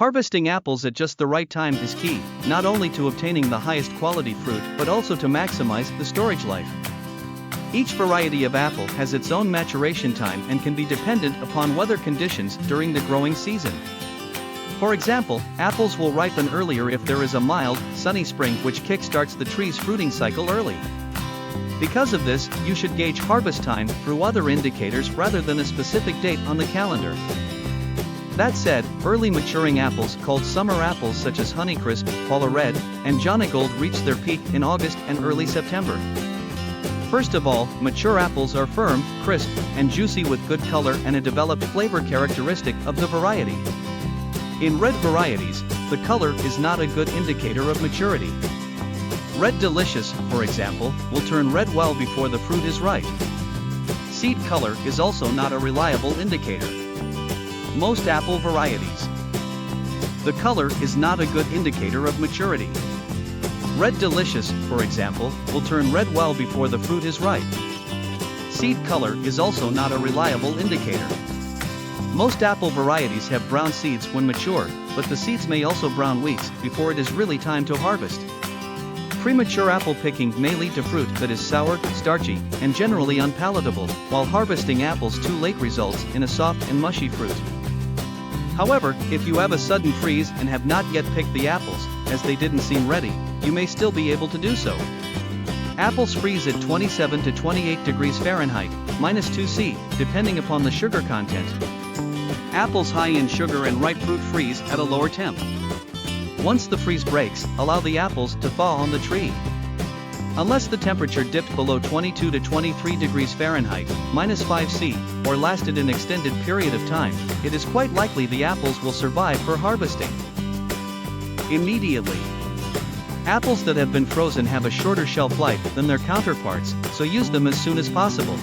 Harvesting apples at just the right time is key, not only to obtaining the highest quality fruit but also to maximize the storage life. Each variety of apple has its own maturation time and can be dependent upon weather conditions during the growing season. For example, apples will ripen earlier if there is a mild, sunny spring which kickstarts the tree's fruiting cycle early. Because of this, you should gauge harvest time through other indicators rather than a specific date on the calendar. That said, early maturing apples called summer apples such as Honeycrisp, Paula Red, and Jonagold reach their peak in August and early September. First of all, mature apples are firm, crisp, and juicy with good color and a developed flavor characteristic of the variety. In red varieties, the color is not a good indicator of maturity. Red Delicious, for example, will turn red well before the fruit is ripe. Seed color is also not a reliable indicator. Most apple varieties. The color is not a good indicator of maturity. Red Delicious, for example, will turn red well before the fruit is ripe. Seed color is also not a reliable indicator. Most apple varieties have brown seeds when mature, but the seeds may also brown weeks before it is really time to harvest. Premature apple picking may lead to fruit that is sour, starchy, and generally unpalatable, while harvesting apples too late results in a soft and mushy fruit. However, if you have a sudden freeze and have not yet picked the apples, as they didn't seem ready, you may still be able to do so. Apples freeze at 27 to 28 degrees Fahrenheit, -2°C, depending upon the sugar content. Apples high in sugar and ripe fruit freeze at a lower temp. Once the freeze breaks, allow the apples to thaw on the tree. Unless the temperature dipped below 22 to 23 degrees Fahrenheit, -5°C, or lasted an extended period of time, it is quite likely the apples will survive for harvesting. Immediately. Apples that have been frozen have a shorter shelf life than their counterparts, so use them as soon as possible.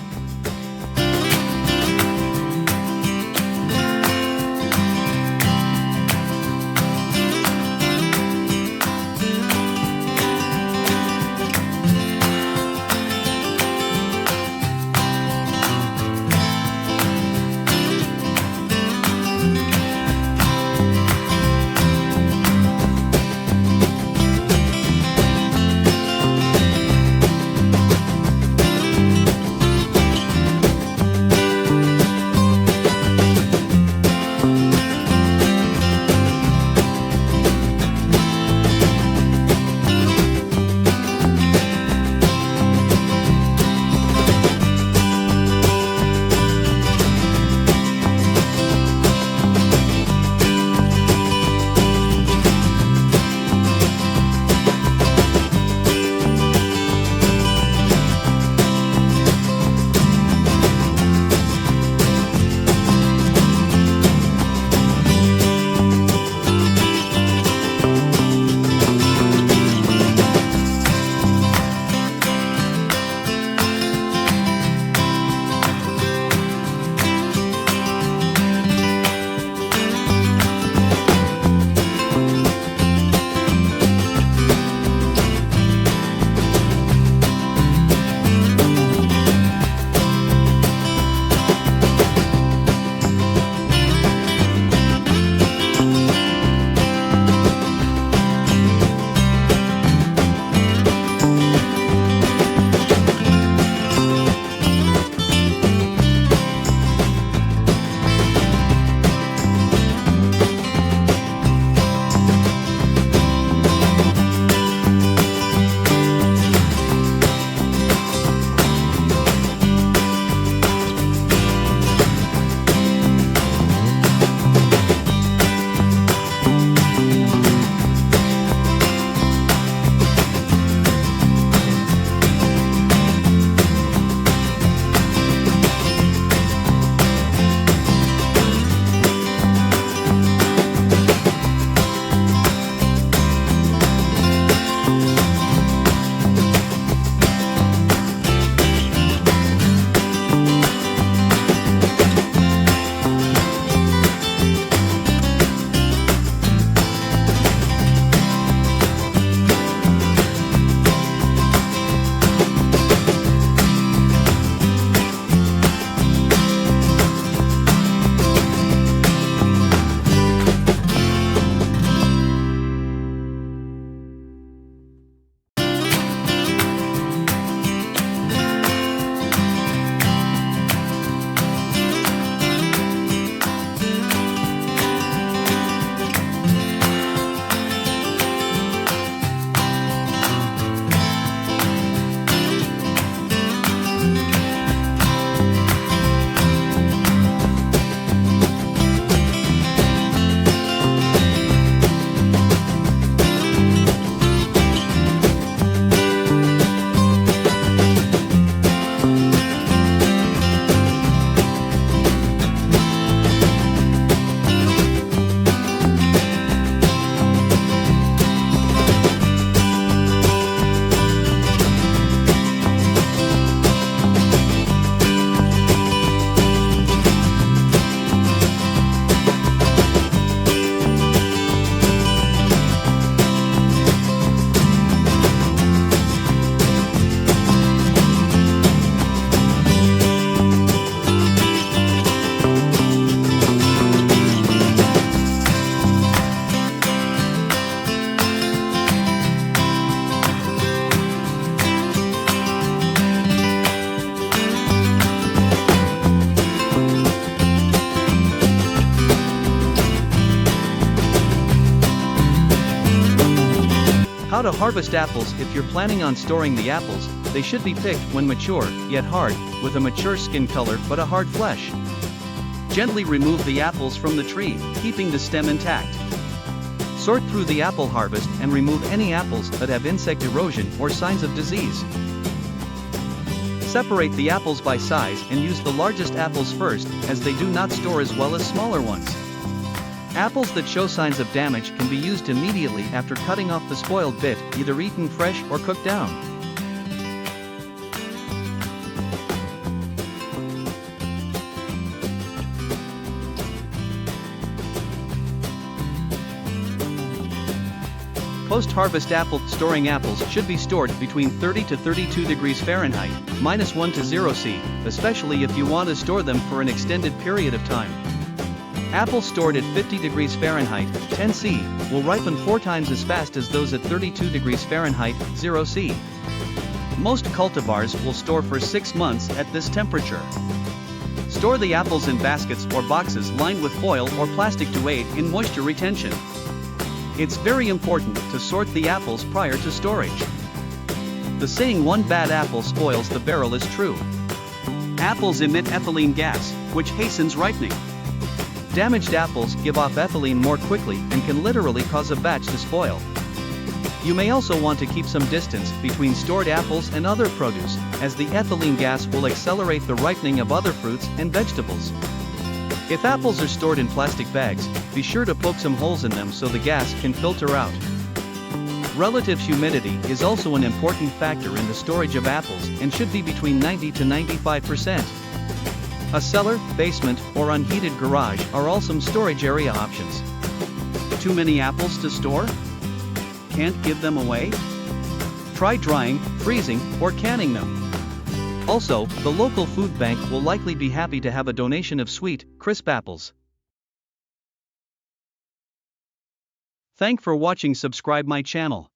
to harvest apples. If you're planning on storing the apples, they should be picked when mature, yet hard, with a mature skin color but a hard flesh. Gently remove the apples from the tree, keeping the stem intact. Sort through the apple harvest and remove any apples that have insect erosion or signs of disease. Separate the apples by size and use the largest apples first, as they do not store as well as smaller ones. Apples that show signs of damage can be used immediately after cutting off the spoiled bit, either eaten fresh or cooked down. Post-harvest apple storing. Apples should be stored between 30 to 32 degrees Fahrenheit, -1 to 0 C, especially if you want to store them for an extended period of time. Apples stored at 50 degrees Fahrenheit, 10 C, will ripen 4 times as fast as those at 32 degrees Fahrenheit, 0 C. Most cultivars will store for 6 months at this temperature. Store the apples in baskets or boxes lined with foil or plastic to aid in moisture retention. It's very important to sort the apples prior to storage. The saying "one bad apple spoils the barrel" is true. Apples emit ethylene gas, which hastens ripening. Damaged apples give off ethylene more quickly and can literally cause a batch to spoil. You may also want to keep some distance between stored apples and other produce, as the ethylene gas will accelerate the ripening of other fruits and vegetables. If apples are stored in plastic bags, be sure to poke some holes in them so the gas can filter out. Relative humidity is also an important factor in the storage of apples and should be between 90 to 95%. A cellar, basement, or unheated garage are all some storage area options. Too many apples to store? Can't give them away? Try drying, freezing, or canning them. Also, the local food bank will likely be happy to have a donation of sweet, crisp apples. Thanks for watching. Subscribe my channel.